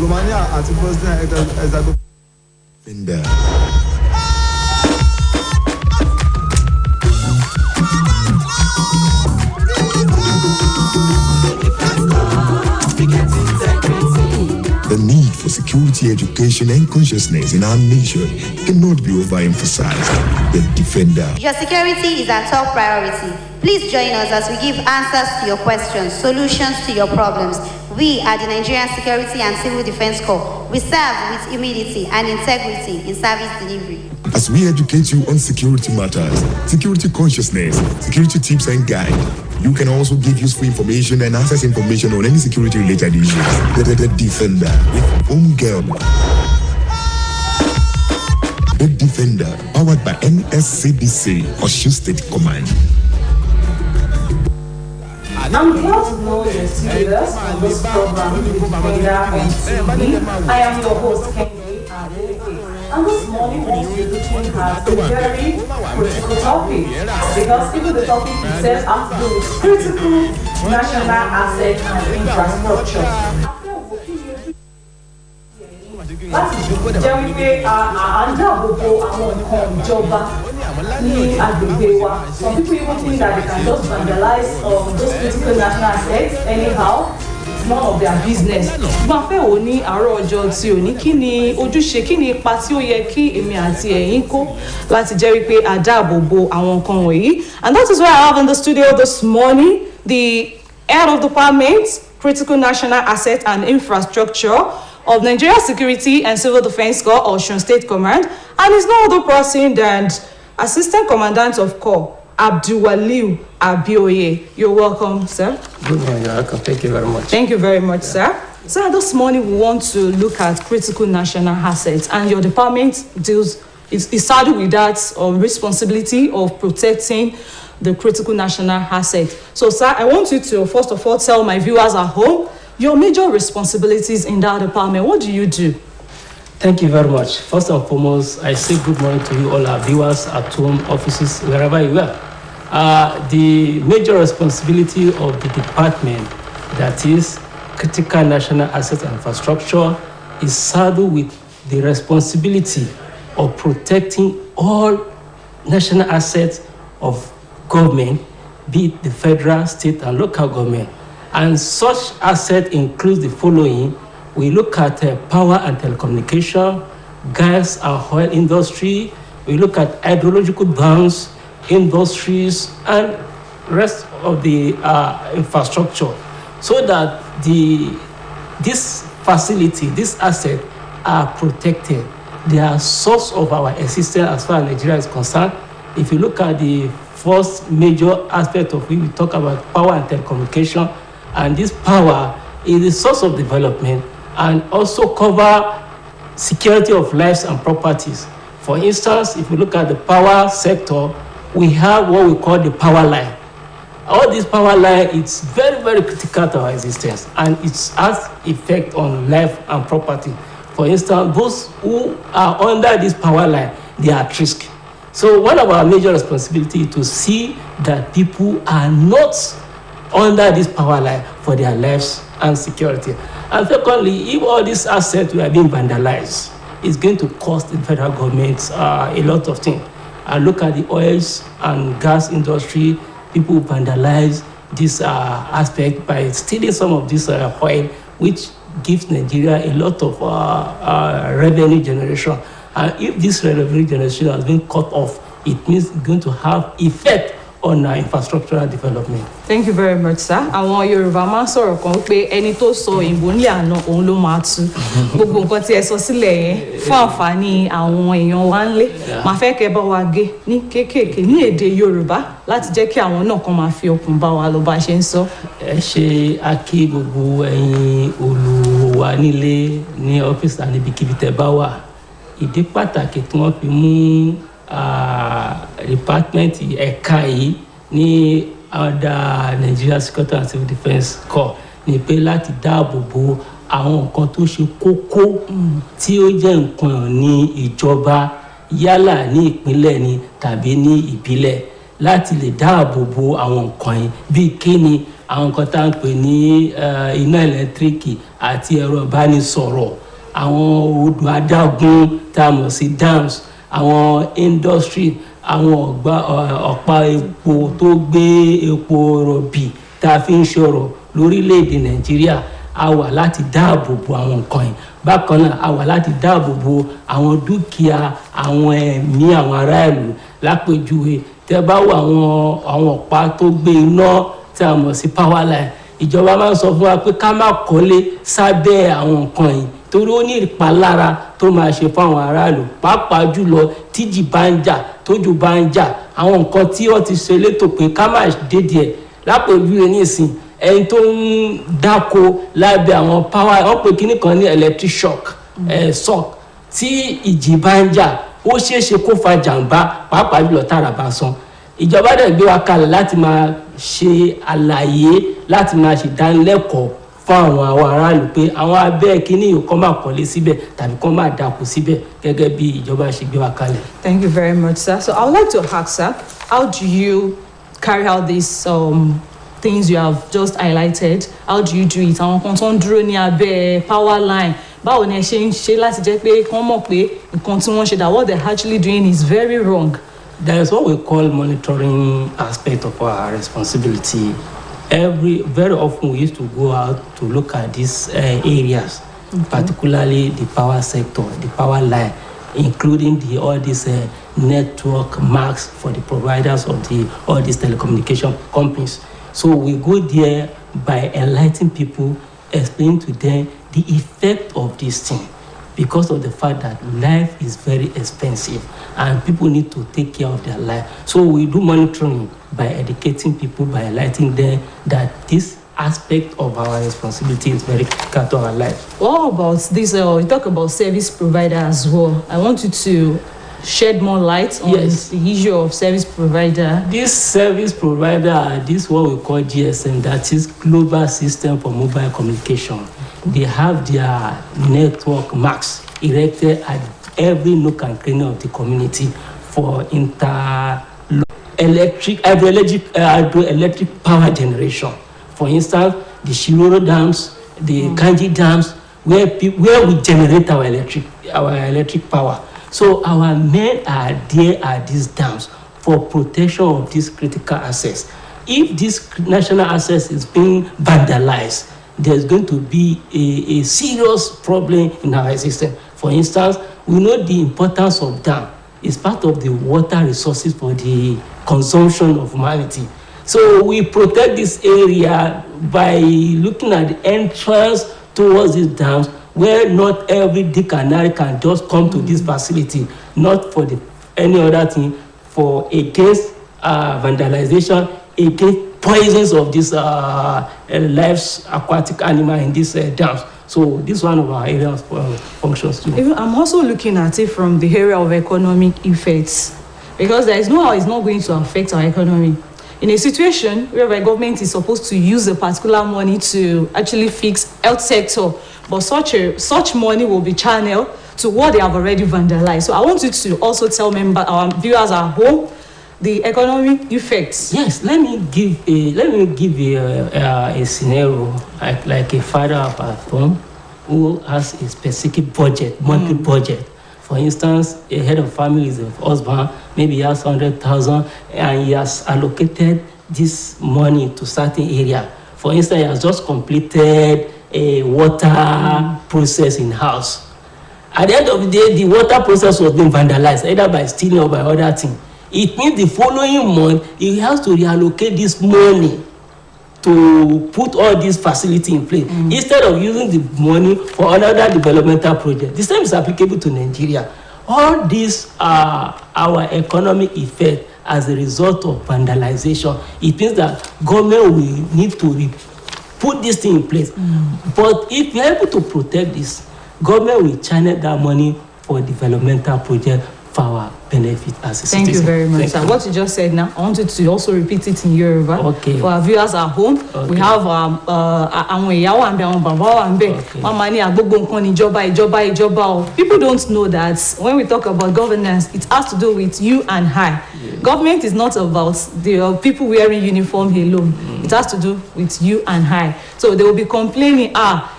Romania àti Bosnia Herzegovina. The need for security education and consciousness in our nation cannot be overemphasized. The Defender. Your security is our top priority. Please join us as we give answers to your questions, solutions to your problems. We are the Nigerian Security and Civil Defense Corps. We serve with humility and integrity in service delivery. As we educate you on security matters, security consciousness, security tips and guide, you can also give useful information and access information on any security-related issues. The Defender with Homegirl. The Defender, powered by NSCBC, Osun State Command. I'm glad to know you're still with us on this program, The Defender on TV. I am your host, Kenny Adeke. And this morning we'll be looking at a very critical topic, because even the topic itself has to do with critical national assets and infrastructure. Láti jẹ́ wípé à ń dáàbòbò àwọn nǹkan ìjọba ní agbègbè wa. Some people even think that they can just vandalize those critical national assets anyhow. It's none of their business. Ṣùgbọ́n fẹ́ ò ní àárọ̀ ọjọ́ tí ò ní kí ni ojúṣe kí ni ipa tí ó yẹ kí èmi àti ẹ̀yin kó láti jẹ́ wípé a dáàbòbò àwọn nǹkan wọ̀nyí. And that is why I have in the studio this morning the head of department, Critical National Assets and Infrastructure of Nigeria Security and Civil Defense Corps, Osun State Command, and is no other person than Assistant Commandant of Corps, Abdulwaliu Abioye. You're welcome, sir. Good morning, you're welcome. Thank you very much. Thank you very much, sir. Sir, this morning we want to look at critical national assets, and your department is saddled with that responsibility of protecting the critical national asset. So, sir, I want you to first of all tell my viewers at home your major responsibilities in that department. What do you do? Thank you very much. First and foremost, I say good morning to you, all our viewers at home, offices, wherever you are. The major responsibility of the department, that is Critical National Assets and Infrastructure, is saddled with the responsibility of protecting all national assets of government, be it the federal, state, and local government. And such asset includes the following. We look at power and telecommunication, gas and oil industry. We look at hydrological dams, industries, and rest of the infrastructure, so that this facility, this asset are protected. They are source of our existence as far as Nigeria is concerned. If you look at the first major aspect of it, we talk about power and telecommunication. And this power is the source of development and also cover security of lives and properties. For instance, if you look at the power sector, we have what we call the power line. All this power line, it's very, very critical to our existence, and it has effect on life and property. For instance, those who are under this power line, they are at risk. So one of our major responsibilities is to see that people are not under this power line for their lives and security. And secondly, if all these assets were being vandalized, it's going to cost the federal government a lot of things. I look at the oils and gas industry, people vandalize this aspect by stealing some of this oil, which gives Nigeria a lot of revenue generation. And if this revenue generation has been cut off, it means it's going to have effect on our infrastructural development. Thank you very much, sir. Àwọn Yorùbá máa ń sọ̀rọ̀ kan pé ẹni tó sọ òyìnbó ní àná òun ló máa tú. Gbogbo nǹkan tí ẹ sọ sílẹ̀ yẹn fún àǹfààní àwọn èèyàn wa ńlé. Màá fẹ́ kẹ́ bá wa gé ní kéékèèké ní èdè Yorùbá láti jẹ́ kí àwọn náà kan máa fi okùn bá wa lọ bá ṣe ń sọ. Ẹ ṣe akí gbogbo ẹ̀yin olùwà nílé ní ọ́fíìsì àti ibikíbi tẹ́ bá wà. Ìdí pàtàkì tí wọ́n fi mú department ẹ̀ka yìí ní under Nigeria Security and Civil Defense Corps ni pé láti dáàbò bo àwọn nǹkan tó ṣe kókó tí ó jẹ́ nǹkan ní ìjọba yálà ní ìpínlẹ̀ ni tàbí ní ìbílẹ̀, láti lè dáàbò bo àwọn nǹkan yìí bíi kíni àwọn nǹkan tá à ń pè ní iná ẹ̀lẹ́tíríkì àti ẹ̀rọ ìbánisọ̀rọ̀, àwọn odò adágún tá a mọ̀ sí dams, àwọn industry, àwọn ọ̀pá epo tó gbé epo rọ̀bì tá a fi ń ṣọ̀rọ̀ lórílẹ̀‐èdè Nàìjíríà, a wà láti dáàbò bo àwọn nǹkan yìí. Bákan náà a wà láti dáàbò bo àwọn dúkìá àwọn ẹ̀mí àwọn aráàlú. Lápèjúwe tẹ́ bá wo àwọn ọ̀pá tó gbé iná tí a mọ̀ sí power line, ìjọba máa ń sọ fún wa pé ká má kọ́lé sábẹ́ àwọn nǹkan yìí torí ó ní ìpalára tó máa ṣe fún àwọn aráàlú, pàápàá jùlọ tíjì bá ń jà, tójò bá ń jà, àwọn nǹkan tí wọ́n ti ṣe létò pé ká má dédìí ẹ̀. Lápèjúwe nísìn ẹni tó ń dáko lábẹ́ àwọn power, wọ́n pè kíní kan ní electric shock, tí ìjì bá ń jà ó ṣeé ṣe kó fa jàǹbá, pàápàá jùlọ tára bá san. Ìjọba dẹ̀ gbé wa kalẹ̀ láti máa ṣe àlàyé, láti máa ṣe ìdánilẹ́kọ̀ọ́ fún àwọn aráàlú pé àwọn abẹ́ kíní yìí kọ́ máa kọ́lé síbẹ̀ tàbí kọ́ máa dáko síbẹ̀ gẹ́gẹ́ bí ìjọba ṣe gbé wa kalẹ̀. Thank you very much, sir. So I would like to ask, sir, how do you carry out these things you have just highlighted? How do you do it? Àwọn kan tó ń dúró ní abẹ́ power line, báwo ni ẹ ṣe ń ṣe láti jẹ́ pé wọ́n mọ̀ pé nǹkan tí wọ́n ṣe, that what they're actually doing is very wrong? There is what we call monitoring aspect of our responsibility. Very often we used to go out to look at these areas, particularly the power sector, the power line, including all these network marks for the providers of all these telecommunication companies. So we go there by enlightening people, explaining to them the effect of this thing, because of the fact that life is very expensive and people need to take care of their life. So we do monitoring by educating people, by enlightening them that this aspect of our responsibility is very critical to our life. What about this? You talk about service provider as well. I want you to shed more light on the issue of service provider. This service provider, this is what we call GSM, that is Global System for Mobile Communication. They have their network marks erected at every nook and cranny of the community for hydroelectric power generation. For instance, the Shiroro dams, the Kanji dams, where we generate our electric power. So our men are there at these dams for protection of this critical assets. If this national asset is being vandalized, there's going to be a serious problem in our system. For instance, we know the importance of dam. It's part of the water resources for the consumption of humanity. So we protect this area by looking at the entrance towards these dams, where not every Dick and Harry can just come to this facility, not for any other thing, for against vandalization, against poisons of these lives, aquatic animal in these dams. So this is one of our areas for functions too. Even I'm also looking at it from the area of economic effects, because there is no how it's not going to affect our economy. In a situation where the government is supposed to use a particular money to actually fix health sector, but such money will be channeled to what they have already vandalized. So I want you to also tell our viewers at home the economic effects. Yes, let me give a scenario like a father of a home who has a specific budget, monthly budget. For instance, a head of family is a husband, maybe he has 100,000 and he has allocated this money to certain area. For instance, he has just completed a water process in house. At the end of the day, the water process was being vandalized, either by stealing or by other things. It means the following month, he has to reallocate this money to put all these facilities in place, instead of using the money for another developmental project. The same is applicable to Nigeria. All these are our economic effect as a result of vandalization. It means that government will need to put this thing in place. But if you're able to protect this, government will channel that money for developmental project for our benefit as a citizen. Thank you very much, sir. What you just said now, I wanted to also repeat it in Yoruba. Okay. For our viewers at home, we have people don't know that when we talk about governance, it has to do with you and I. Government is not about the people wearing uniform alone. it has to do with you and I. So they will be complaining,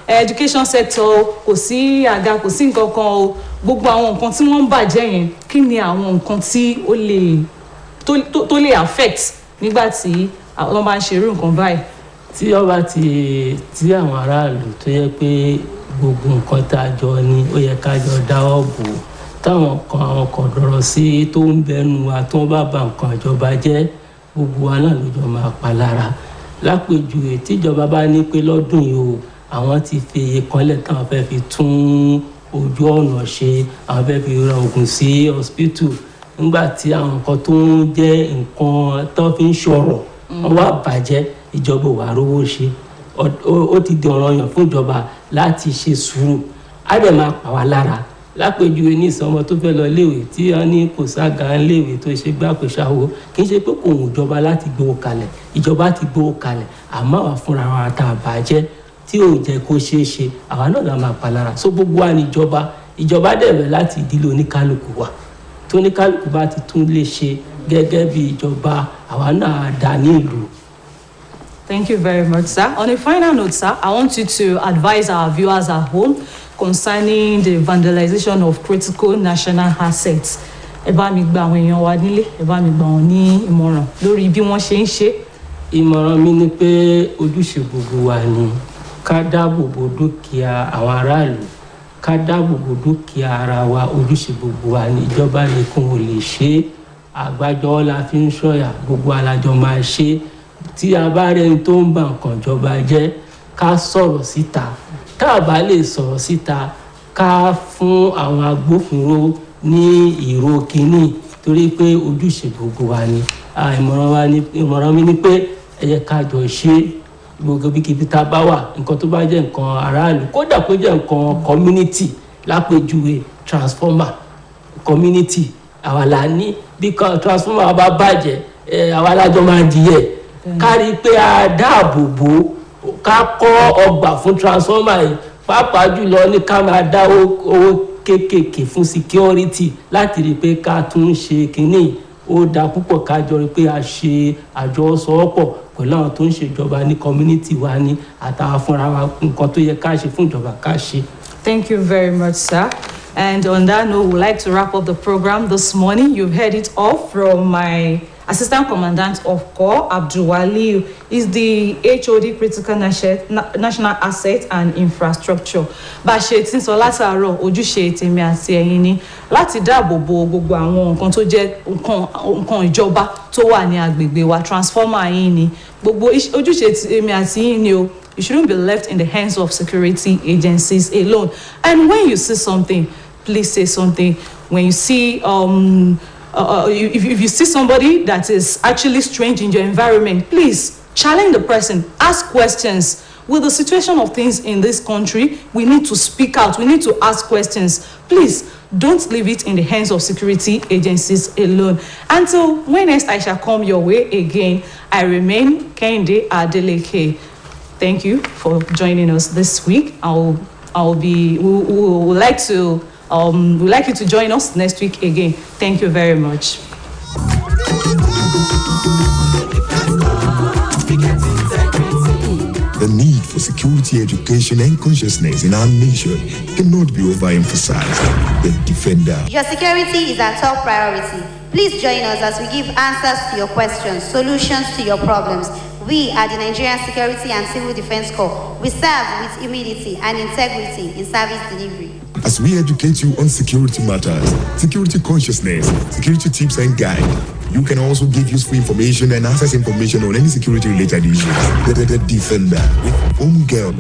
education sector kò sí àga kò sí nǹkan kan o, gbogbo àwọn nǹkan tí wọ́n ń bàjẹ́ yẹn kí ni àwọn nǹkan tí ó lè tó lè affect nígbà tí wọ́n bá ń ṣe irú nǹkan báyìí. Tí ọba tí àwọn aráàlú tó yẹ pé gbogbo nǹkan tá a jọ ni ó yẹ ká jọ dáwọ́ bò táwọn kan dọ̀rọ̀ sí tó ń bẹnu wa tó ń bá nǹkan ìjọba jẹ́ gbogbo wa náà lójọ máa pa lára. Lápèjúwe tíjọba bá ní pé lọ́dún yìí o àwọn ti fi iye kan lẹ̀ táwọn fẹ́ fi tún ojú ọ̀nà ṣe, àwọn fẹ́ fi ra oògùn sí hospital, nígbà tí àwọn nǹkan tó ń jẹ́ nǹkan tó fi ń ṣọ̀rọ̀ wọ́n wá bàjẹ́, ìjọba wà rówó ṣe. Ó ti di ọ̀ranyàn fún ìjọba láti ṣe sùúrù, á dẹ̀ máa pa wá lára. Lápèjúwe ní ìsọmọ tó fẹ́ lọ léèwé tí wọ́n ní kò sága léèwé tó ṣe gbá kò ṣàwó, kì í ṣe pé kò wù ìjọba láti gbówó kalẹ̀, ìjọba ti gbówó kalẹ̀, àmọ́ àwa fúnra wa tá a bàjẹ́ tí ò jẹ́ kó ṣeé ṣe, àwa náà la máa pa lára. So gbogbo wa ní ìjọba dẹ̀bẹ̀ láti ìdílé oníkálukú wa, tó oníkálukú bá ti tún lè ṣe gẹ́gẹ́ bí ìjọba, àwa náà dá ní ìlú. Thank you very much, sir. On a final note, sir, I want you to advise our viewers at home concerning the vandalization of critical national assets. Ẹ bá mi gba àwọn èèyàn wa nílé, ẹ bá mi gbà wọ́n ní ìmọ̀ràn lórí bí wọ́n ṣe ń ṣe. Ìmọ̀ràn mi ni pé ojúṣe gbogbo wa ni ká dáàbò bo dúkìá àwọn aráàlú, ká dáàbò bo dúkìá ara wa, ojúṣe gbogbo wa ni. Ìjọba nìkan ò lè ṣe, àgbájọ la fi ń ṣọ̀yà, gbogbo alájọ máa ṣe. Tí a bá rẹ́ni tó ń ba nǹkan ìjọba jẹ́, ká sọ̀rọ̀ síta. Tá a bá lè sọ̀rọ̀ síta, ká fún àwọn agbófinró ní ìró kínní, torí pé ojúṣe gbogbo wa ni. Ìmọ̀ràn mi ni pé ẹ jẹ́ ká jọ ṣe gbogbo ibikíbi tá a bá wà, nǹkan tó bá jẹ́ nǹkan aráàlú, kódà kó jẹ́ nǹkan community, lápèjúwe transformer community, àwa la ní. Bí transformer bá bàjẹ́, àwa lájọ máa dìyẹ. Ká rí pé a dáàbò bò, ká kọ́ ọgbà fún transformer yìí, pàápàá jùlọ ní ká máa dá owó kéékèèké fún security láti rí pé ká tún ṣe kínní. Ó dáa púpọ̀ ká jọ rí pé a ṣe àjọṣọpọ̀ pẹ̀lú àwọn tó ń ṣèjọba ní community wa ní àtàwọn fúnra wa, nǹkan tó yẹ ká ṣe fún ìjọba ká ṣe. Thank you very much, sir. And on that note, we'd like to wrap up the program this morning. You've heard it all from my Assistant Commandant of Corps, Abdulwaliu, is the HOD Critical National Asset and Infrastructure. Bá a ṣe ti ń sọ látàárọ̀, ojúṣe tèmi àti ẹ̀yin ni láti dáàbò bo gbogbo àwọn nǹkan tó jẹ́ nǹkan ìjọba tó wà ní agbègbè wa, transformer yín ni, gbogbo ojúṣe tèmi àti yín ni o. You shouldn't be left in the hands of security agencies alone. And when you see something, please say something. When you see if you see somebody that is actually strange in your environment, please challenge the person, ask questions. With the situation of things in this country, we need to speak out, we need to ask questions. Please don't leave it in the hands of security agencies alone. Until when next I shall come your way again, I remain Kehinde Adeleke. Thank you for joining us this week. We would like you to join us next week again. Thank you very much. The need for security education and consciousness in our nation cannot be overemphasized. The Defender. Your security is our top priority. Please join us as we give answers to your questions, solutions to your problems. We are the Nigerian Security and Civil Defense Corps. We serve with humility and integrity in service delivery. As we educate you on security matters, security consciousness, security tips and guide, you can also give useful information and access information on any security-related issues. The Defender with Home Girl.